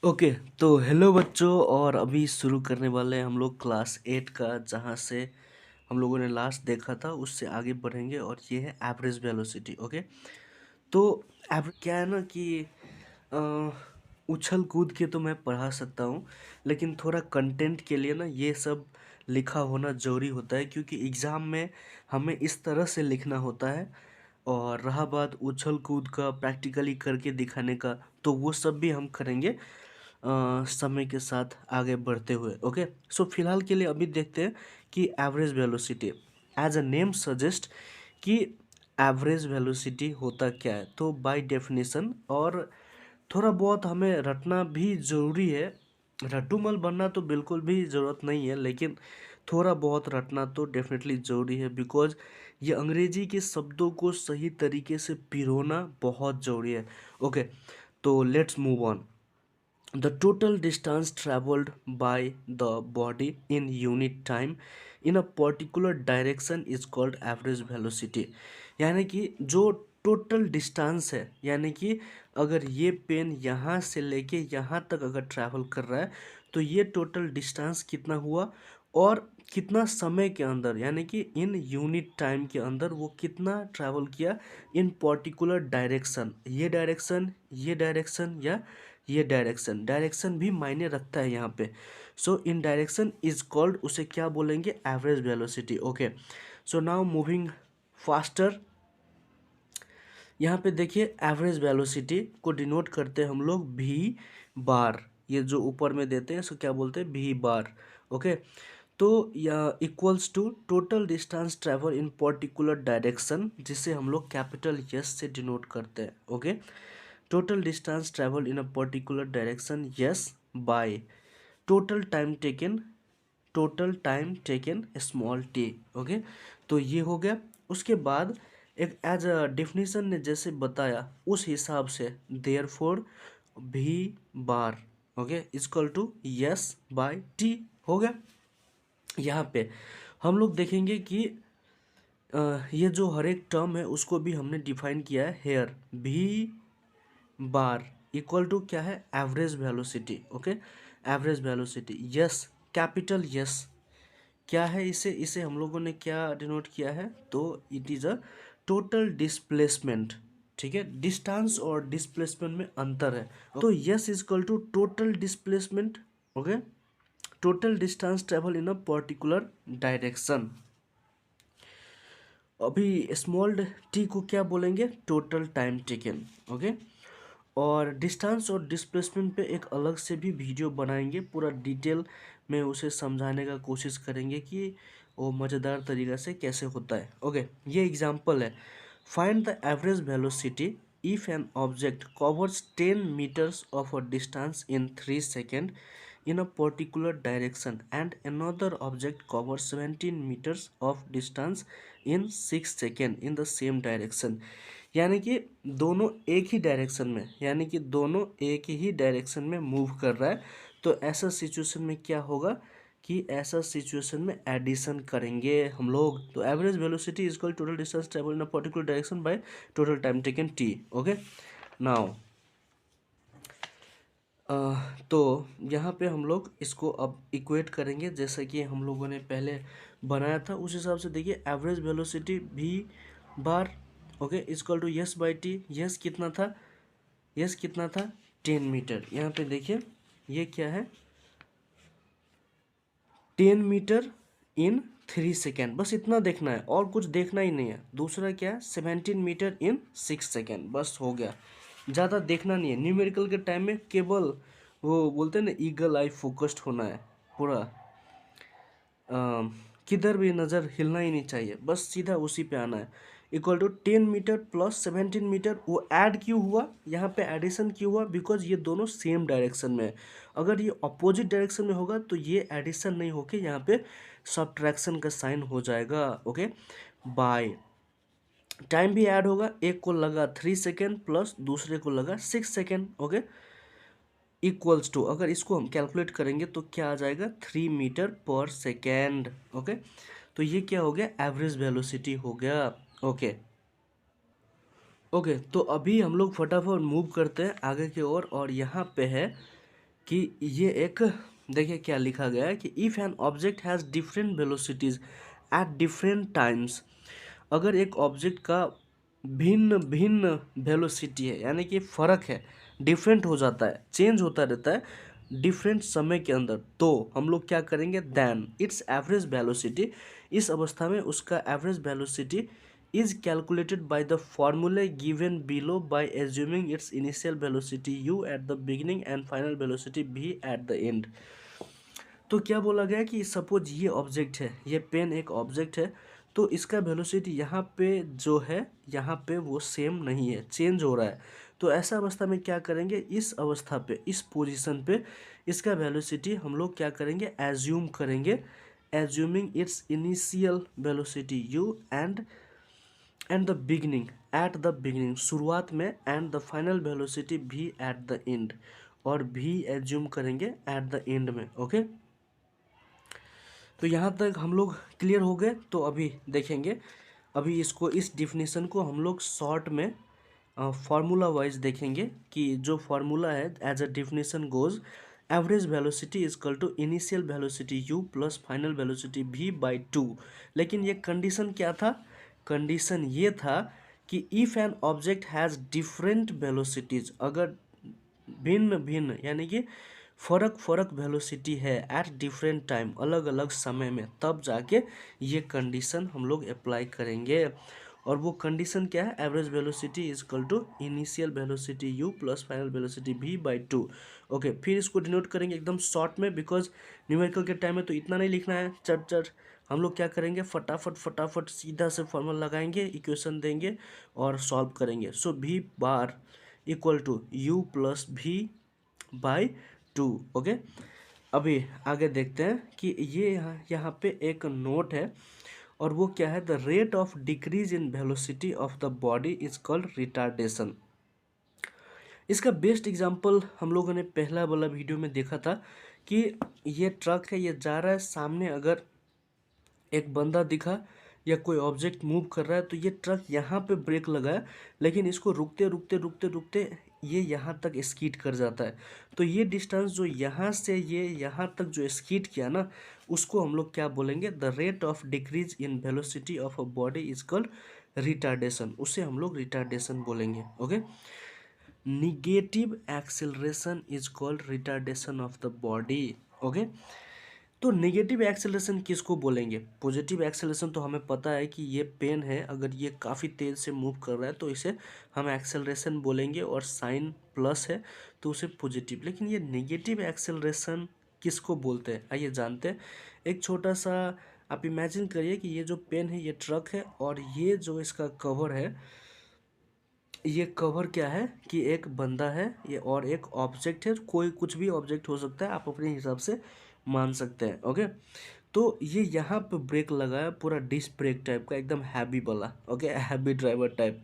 Okay. तो hello बच्चों, और अभी शुरू करने वाले हैं हम लोग क्लास 8 का, जहाँ से हम लोगों ने लास्ट देखा था उससे आगे बढ़ेंगे। और ये है एवरेज वेलोसिटी। ओके। तो क्या है ना कि अ, उछल कूद के तो मैं पढ़ा सकता हूँ, लेकिन थोड़ा कंटेंट के लिए ना ये सब लिखा होना ज़रूरी होता है, क्योंकि एग्ज़ाम में हमें इस तरह से लिखना होता है। और रहा बात उछल कूद का, प्रैक्टिकली करके दिखाने का, तो वो सब भी हम करेंगे समय के साथ आगे बढ़ते हुए। ओके। सो फिलहाल के लिए अभी देखते हैं कि average velocity as a name suggest कि एवरेज वेलोसिटी होता क्या है। तो बाय डेफिनेशन, और थोड़ा बहुत हमें रटना भी ज़रूरी है। रट्टूमल बनना तो बिल्कुल भी ज़रूरत नहीं है, लेकिन थोड़ा बहुत रटना तो डेफिनेटली ज़रूरी है, बिकॉज ये अंग्रेजी के शब्दों को सही तरीके से पिरोना बहुत ज़रूरी है। ओके। तो let's move on. The total distance traveled by the body in unit time in a particular direction is called average velocity। यानी कि जो टोटल डिस्टेंस है, यानी कि अगर ये पेन यहाँ से लेके यहाँ तक अगर ट्रैवल कर रहा है, तो ये टोटल डिस्टेंस कितना हुआ और कितना समय के अंदर, यानी कि इन यूनिट टाइम के अंदर वो कितना ट्रैवल किया इन पर्टिकुलर डायरेक्शन। ये डायरेक्शन, ये डायरेक्शन, या ये डायरेक्शन। डायरेक्शन भी मायने रखता है यहाँ पे। सो इन डायरेक्शन इज कॉल्ड, उसे क्या बोलेंगे, average velocity. Okay. So now moving faster. यहाँ पे देखिए एवरेज वेलोसिटी को डिनोट करते हैं हम लोग भी बार। ये जो ऊपर में देते हैं इसको क्या बोलते हैं, भी बार। ओके। तो या equals to total distance travel in particular direction, जिसे हम लोग कैपिटल यस से डिनोट करते हैं। Okay. Total distance travel in a particular direction S by total time taken, total time taken small T. Okay. तो ये हो गया। उसके बाद एक एज अ डेफिनेशन ने जैसे बताया उस हिसाब से therefore v bar, okay, equal to S by T हो गया। यहाँ पे हम लोग देखेंगे कि ये जो हर एक टर्म है उसको भी हमने डिफाइन किया है हेयर। भी बार इक्वल टू क्या है, average velocity. Okay. Average velocity yes, capital yes क्या है, इसे इसे हम लोगों ने क्या डिनोट किया है, तो it is a total displacement. ठीक है, डिस्टेंस और डिस्प्लेसमेंट में अंतर है। तो S is equal to total displacement. Okay. Total distance travel in a particular direction. अभी स्मॉल टी को क्या बोलेंगे, टोटल टाइम टेकन। ओके। और डिस्टेंस और डिस्प्लेसमेंट पे एक अलग से भी वीडियो बनाएंगे, पूरा डिटेल में उसे समझाने का कोशिश करेंगे कि वो मज़ेदार तरीक़ा से कैसे होता है। ओके। ये एग्जांपल है। Find the average velocity if an object covers 10 meters of a distance in 3 seconds in a particular direction and another object covers 17 meters of distance in 6 seconds in the same direction। यानी कि दोनों एक ही direction में, यानी कि दोनों एक ही direction में मूव कर रहा है। तो ऐसा सिचुएशन में क्या होगा कि ऐसा सिचुएशन में एडिशन करेंगे हम लोग। तो average velocity is equal total distance travel in a particular direction by total time taken T. Okay. Now तो यहाँ पे हम लोग इसको अब इक्वेट करेंगे, जैसा कि हम लोगों ने पहले बनाया था उस हिसाब से। देखिए average velocity v bar, okay, equal to S by T. S कितना था, यस कितना था, 10 मीटर। यहाँ पे देखिए ये क्या है, 10 मीटर इन 3 सेकेंड। बस इतना देखना है और कुछ देखना ही नहीं है। दूसरा क्या है, 17 मीटर इन 6 सेकेंड। बस हो गया, ज़्यादा देखना नहीं है। न्यूमेरिकल के टाइम में केवल वो बोलते हैं ना, ईगल आई फोकस्ड होना है पूरा। किधर भी नज़र हिलना ही नहीं चाहिए, बस सीधा उसी पे आना है। Equal to 10 metre plus 17 metre. वो ऐड क्यों हुआ, यहाँ पे एडिशन क्यों हुआ, बिकॉज ये दोनों सेम डायरेक्शन में है। अगर ये अपोजिट डायरेक्शन में होगा तो ये एडिशन नहीं होके यहाँ पे सब्ट्रैक्शन का साइन हो जाएगा। ओके। बाय टाइम भी ऐड होगा, एक को लगा 3 सेकेंड प्लस दूसरे को लगा 6 सेकेंड। ओके। इक्वल्स टू, अगर इसको हम कैलकुलेट करेंगे तो क्या आ जाएगा, 3 मीटर पर सेकेंड। ओके। तो ये क्या हो गया, एवरेज वेलोसिटी हो गया। ओके। ओके। तो अभी हम लोग फटाफट मूव करते हैं आगे की ओर। और यहाँ पे है कि ये एक, देखिए क्या लिखा गया है कि if an object has different velocities at different times, अगर एक ऑब्जेक्ट का भिन्न भिन्न वेलोसिटी है, यानी कि फ़र्क है, डिफरेंट हो जाता है, चेंज होता रहता है डिफरेंट समय के अंदर, तो हम लोग क्या करेंगे, देन इट्स एवरेज वेलोसिटी, इस अवस्था में उसका average velocity is calculated by the फॉर्मूले given below by assuming its initial velocity u at the beginning and final velocity v at the end. तो क्या बोला गया कि सपोज ये ऑब्जेक्ट है, ये पेन एक ऑब्जेक्ट है, तो इसका वेलोसिटी यहाँ पे जो है, यहाँ पे वो सेम नहीं है, चेंज हो रहा है। तो ऐसा अवस्था में क्या करेंगे, इस अवस्था पे, इस पोजीशन पे इसका वेलोसिटी हम लोग क्या करेंगे, एज्यूम करेंगे, assuming its initial velocity u and the beginning, at the beginning, शुरुआत में, and the final velocity v at the and, और v एज्यूम करेंगे एट द एंड में। ओके, तो यहाँ तक हम लोग क्लियर हो गए। तो अभी देखेंगे, अभी इसको, इस डिफिनीसन को हम लोग शॉर्ट में फार्मूला वाइज देखेंगे कि जो फार्मूला है as a definition goes, average velocity is equal to initial velocity u plus final velocity v by 2। लेकिन ये कंडीशन क्या था, कंडीशन ये था कि if an object has different velocities, अगर भिन्न भिन्न यानी कि फ़र्क फ़र्क वेलोसिटी है एट डिफरेंट टाइम, अलग अलग समय में, तब जाके ये कंडीशन हम लोग अप्लाई करेंगे। और वो कंडीशन क्या है, average velocity is equal to initial velocity u plus final velocity v by 2। Okay, फिर इसको डिनोट करेंगे एकदम शॉर्ट में, बिकॉज न्यूमेरिकल के टाइम में तो इतना नहीं लिखना है चट चट, हम लोग क्या करेंगे, फटाफट फटाफट सीधा से फॉर्मूला लगाएंगे, इक्वेशन देंगे और सॉल्व करेंगे। So v bar equal to u plus v by 2। Okay, अभी आगे देखते हैं कि ये यहाँ पे एक नोट है, और वो क्या है, the rate of decrease in velocity of the body is called retardation. इसका बेस्ट एग्जांपल हम लोगों ने पहला वाला वीडियो में देखा था कि ये ट्रक है, ये जा रहा है, सामने अगर एक बंदा दिखा या कोई ऑब्जेक्ट मूव कर रहा है, तो ये ट्रक यहाँ पे ब्रेक लगाया, लेकिन इसको रुकते रुकते रुकते रुकते ये यहाँ तक स्कीड कर जाता है। तो ये डिस्टेंस जो यहाँ से ये यहाँ तक जो स्कीड किया ना, उसको हम लोग क्या बोलेंगे, the rate of decrease in velocity of a body is called retardation, उसे हम लोग रिटार्डेशन बोलेंगे। Okay, negative acceleration is called retardation of the body. Okay, तो नेगेटिव एक्सेलरेशन किसको बोलेंगे, पॉजिटिव एक्सेलरेशन तो हमें पता है कि ये पेन है, अगर ये काफ़ी तेज़ से मूव कर रहा है तो इसे हम एक्सेलरेशन बोलेंगे, और साइन प्लस है तो उसे पॉजिटिव। लेकिन ये नेगेटिव एक्सेलरेशन किसको बोलते हैं, आइए जानते हैं। एक छोटा सा आप इमेजिन करिए कि ये जो पेन है, ये ट्रक है, और ये जो इसका कवर है, ये कवर क्या है कि एक बंदा है ये, और एक ऑब्जेक्ट है, कोई कुछ भी ऑब्जेक्ट हो सकता है, आप अपने हिसाब से मान सकते हैं। ओके, तो ये यहाँ पे ब्रेक लगाया, पूरा डिस्क ब्रेक टाइप का, एकदम हैवी वाला, ओके, हैवी ड्राइवर टाइप।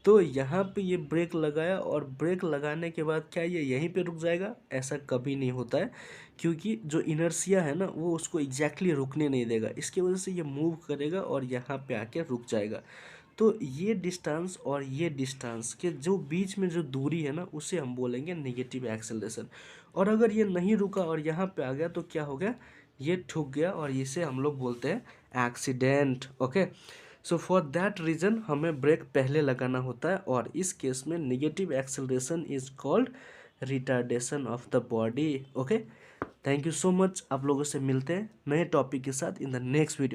तो यहाँ पे ये ब्रेक लगाया, और ब्रेक लगाने के बाद क्या ये यहीं पे रुक जाएगा, ऐसा कभी नहीं होता है, क्योंकि जो इनर्शिया है ना, वो उसको एग्जैक्टली रुकने नहीं देगा, इसकी वजह से ये मूव करेगा और यहाँ पे आके रुक जाएगा। तो ये डिस्टेंस और ये डिस्टेंस के जो बीच में जो दूरी है ना, उसे हम बोलेंगे नेगेटिव एक्सेलरेशन। और अगर ये नहीं रुका और यहाँ पे आ गया, तो क्या हो गया, ये ठुक गया, और इसे हम लोग बोलते हैं accident. Okay, so for that reason हमें ब्रेक पहले लगाना होता है, और इस केस में negative acceleration is called retardation of the body. Okay, thank you so much. आप लोगों से मिलते हैं नए टॉपिक के साथ इन द नेक्स्ट वीडियो।